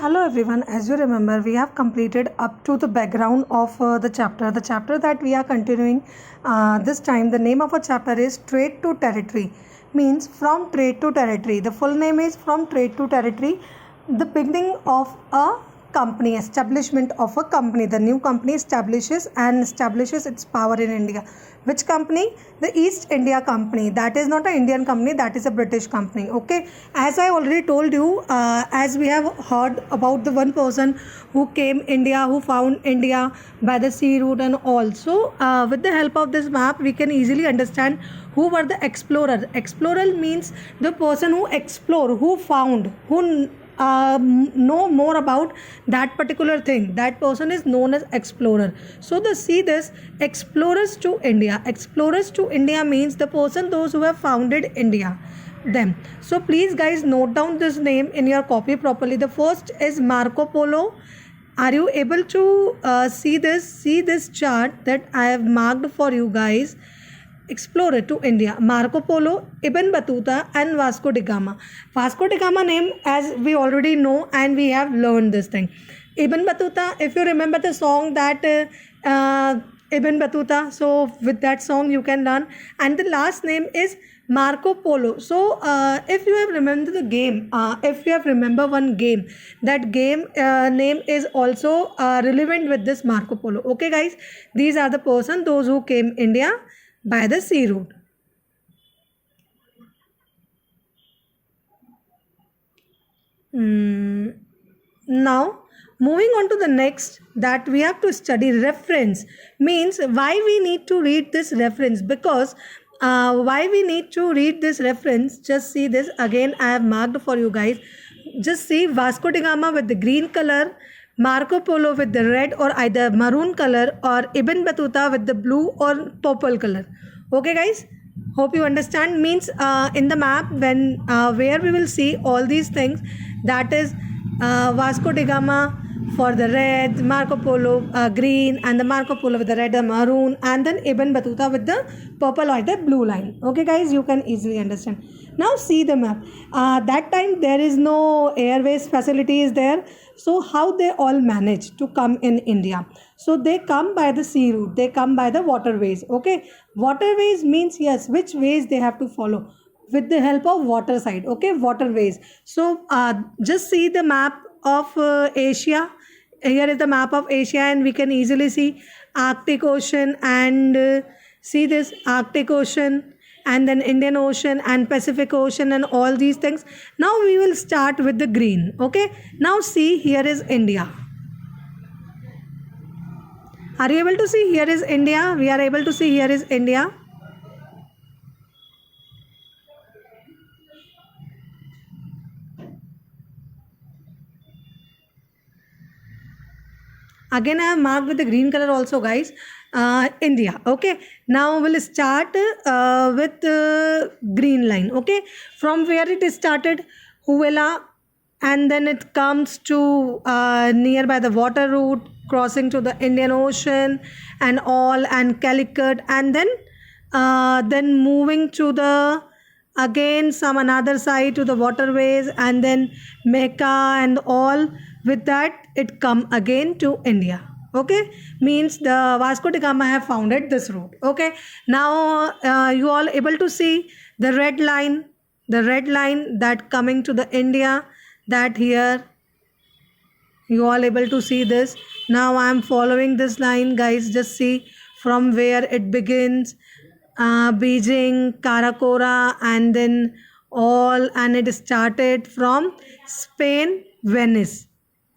Hello everyone, as you remember, we have completed up to the background of the chapter. The chapter that we are continuing this time, the name of a chapter is Trade to Territory, means from trade to territory. The full name is From Trade to Territory, the beginning of a company, establishment of a company. The new company establishes its power in India. Which company? The East India Company. That is not an Indian company, that is a British company. Okay, as I already told you, as we have heard about the one person who came India, who found India by the sea route, and also with the help of this map we can easily understand who were the explorers. Explorer means the person who explore, who found, who know more about that particular thing. That person is known as explorer. So see this, explorers to India. Explorers to India means the person, those who have founded India, them. So please guys note down this name in your copy properly. The first is Marco Polo. Are you able to see this chart that I have marked for you guys? Explorer to India, Marco Polo, Ibn Battuta and Vasco da Gama. Vasco da Gama name, as we already know and we have learned this thing. Ibn Battuta, if you remember the song that Ibn Battuta, so with that song you can learn. And the last name is Marco Polo. So if you have remembered the game, if you have remember one game, that game name is also relevant with this Marco Polo. Okay guys, these are the person, those who came India by the sea route. Now moving on to the next, that we have to study reference, means why we need to read this reference. Because why we need to read this reference, just see this again, I have marked for you guys. Just see Vasco da Gama with the green color, Marco Polo with the red or either maroon color, or Ibn Battuta with the blue or purple color. Okay guys, hope you understand. Means in the map, when where we will see all these things, that is Vasco da Gama for the red, Marco Polo green, and the Marco Polo with the red and maroon, and then Ibn Battuta with the purple or the blue line. Okay guys, you can easily understand. Now see the map. That time there is no airways facility is there. So how they all manage to come in India? So they come by the sea route, they come by the waterways. Okay, waterways means, yes, which ways they have to follow with the help of water side. Okay, waterways. So just see the map of Asia. Here is the map of Asia and we can easily see Arctic Ocean, and see this Arctic Ocean, and then Indian Ocean and Pacific Ocean and all these things. Now we will start with the green. Okay, now see, here is India. Are you able to see? Here is India. We are able to see here is India. Again I have marked with the green color also guys, India. Okay, now we'll start with green line. Okay, from where it is started, Huela, and then it comes to nearby the water route, crossing to the Indian Ocean and all, and Calicut, and then moving to the again some another side to the waterways, and then Mecca and all. With that it come again to India. Okay, means the Vasco da Gama have founded this route. Okay, now you all able to see the red line, that coming to the India, that here you all able to see this. Now I am following this line guys, just see from where it begins, Beijing, Karakora, and then all, and it started from Spain, Venice.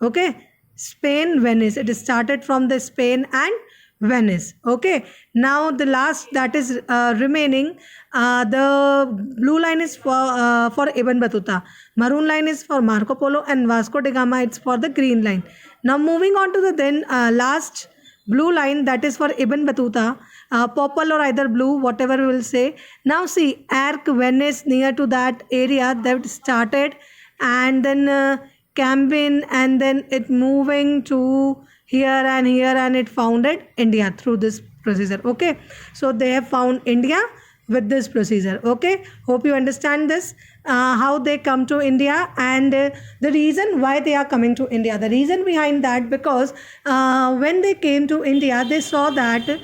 Okay, Spain, Venice. It started from the Spain and Venice. Okay, now the last that is remaining, the blue line is for Ibn Battuta, maroon line is for Marco Polo, and Vasco da Gama it's for the green line. Now moving on to the then last blue line, that is for Ibn Battuta, purple or either blue, whatever we will say. Now see, Arc, Venice, near to that area that started, and then Cambin, and then it moving to here, and it founded India through this procedure. Okay, so they have found India with this procedure. Okay, hope you understand this, how they come to India, and the reason why they are coming to India. The reason behind that, because when they came to India, they saw that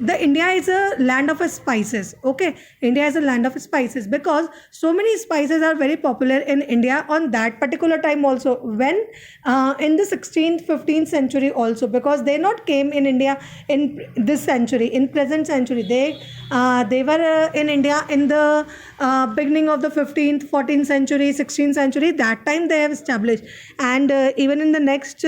the India is a land of spices. Okay, India is a land of spices, because so many spices are very popular in India on that particular time also, when in the 16th 15th century also, because they not came in India in this century, in present century. They were in India in the beginning of the 15th 14th century, 16th century. That time they have established, and even in the next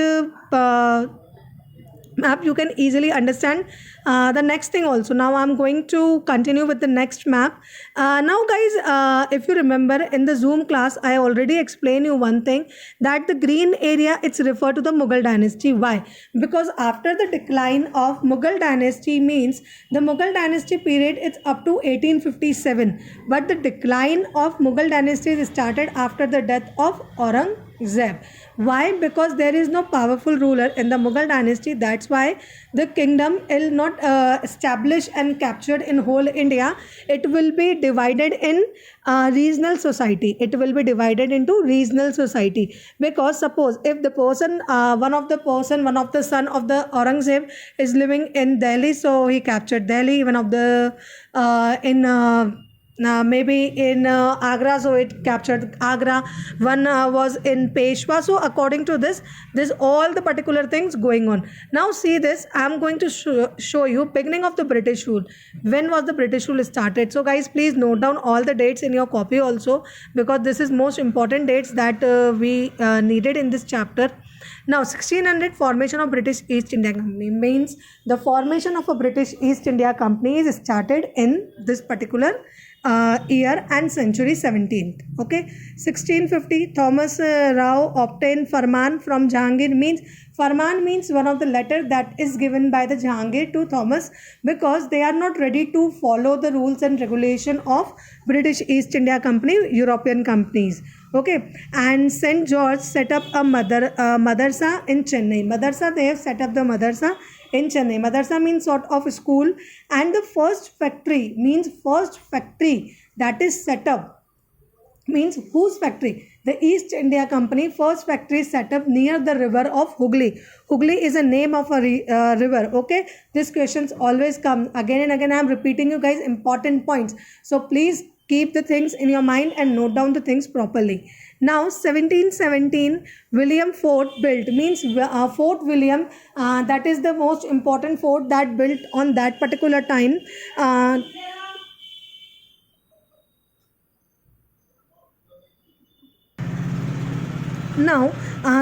map you can easily understand the next thing also. Now I'm going to continue with the next map. Now guys, if you remember in the Zoom class, I already explained you one thing, that the green area, it's referred to the Mughal dynasty. Why? Because after the decline of Mughal dynasty, means the Mughal dynasty period, it's up to 1857, but the decline of Mughal dynasty started after the death of Aurangzeb. Why? Because there is no powerful ruler in the Mughal dynasty. That's why the kingdom will not established and captured in whole India. It will be divided in regional society. It will be divided into regional society, because suppose if the person, one of the son of the Aurangzeb is living in Delhi, so he captured Delhi. One of the maybe in Agra, so it captured Agra. One was in Peshwa. So according to this all the particular things going on. Now see this, I am going to show you beginning of the British rule. When was the British rule started? So guys, please note down all the dates in your copy also, because this is most important dates that we needed in this chapter. Now 1600 formation of British East India Company, means the formation of a British East India Company is started in this particular year and century 17th. Okay, 1650 Thomas Rao obtained Farman from Jahangir. Means Farman means one of the letter that is given by the Jahangir to Thomas, because they are not ready to follow the rules and regulation of British East India Company, European companies. Okay, and St. George set up a madrasa in Chennai. Madrasa, they have set up the madrasa in Chennai. Madrasa means sort of school, and the first factory, means first factory that is set up, means whose factory? The East India Company first factory set up near the river of Hooghly. Hooghly is a name of a river. Okay, these questions always come again and again. I am repeating you guys important points, so please keep the things in your mind and note down the things properly. Now 1717 William Fort built, means Fort William, that is the most important fort that built on that particular time. Now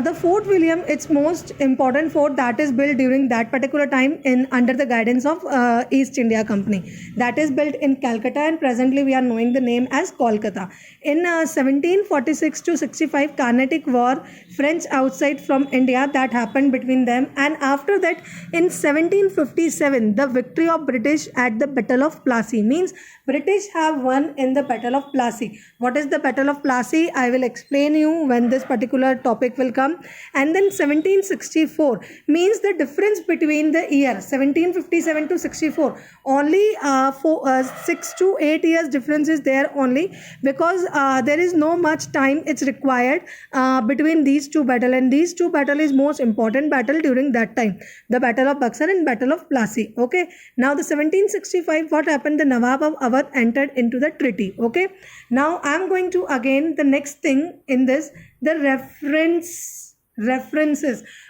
the Fort William, it's most important fort that is built during that particular time in under the guidance of East India Company. That is built in Calcutta, and presently we are knowing the name as Kolkata. In 1746 to 65 Carnatic War, French outside from India, that happened between them, and after that in 1757 the victory of British at the Battle of Plassey, means British have won in the Battle of Plassey. What is the Battle of Plassey? I will explain you when this particular topic will come. And then 1764, means the difference between the year 1757 to 64, only 6 to 8 years difference is there only, because there is no much time it's required between these two battle, and these two battle is most important battle during that time, the Battle of Buxar and Battle of Plassey. Okay, now the 1765, what happened? The Nawab of Awadh entered into the treaty. Okay, now I am going to again the next thing in this, the references.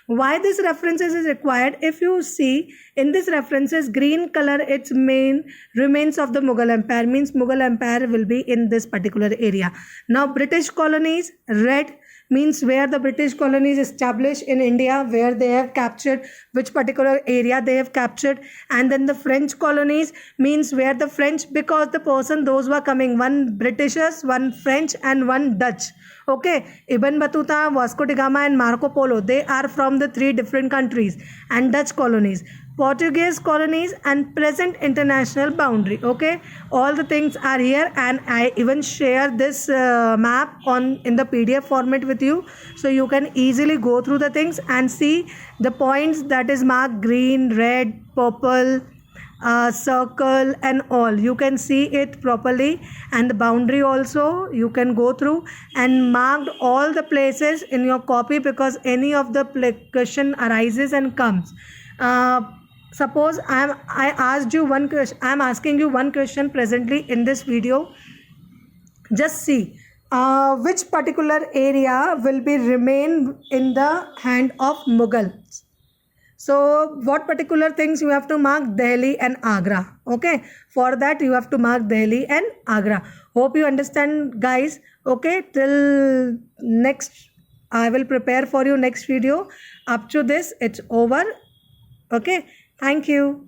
Why this references is required? If you see in this references, green color, its main remains of the Mughal Empire, means Mughal Empire will be in this particular area. Now British colonies, red means where the British colonies established in India, where they have captured, which particular area they have captured. And then the French colonies means where the French, because the person, those were coming, one Britishers, one French and one Dutch. Okay, Ibn Battuta, Vasco da Gama and Marco Polo, they are from the 3 different countries, and Dutch colonies, Portuguese colonies, and present international boundary. Okay, all the things are here, and I even share this map in the PDF format with you, so you can easily go through the things and see the points that is marked green, red, purple, circle and all. You can see it properly, and the boundary also you can go through and marked all the places in your copy, because any of the question arises and comes. Suppose I asked you one question, I am asking you one question presently in this video. Just see which particular area will be remain in the hand of Mughals. So what particular things you have to mark? Delhi and Agra. Okay, for that you have to mark Delhi and Agra. Hope you understand, guys. Okay, till next, I will prepare for you next video. Up to this, it's over. Okay, thank you.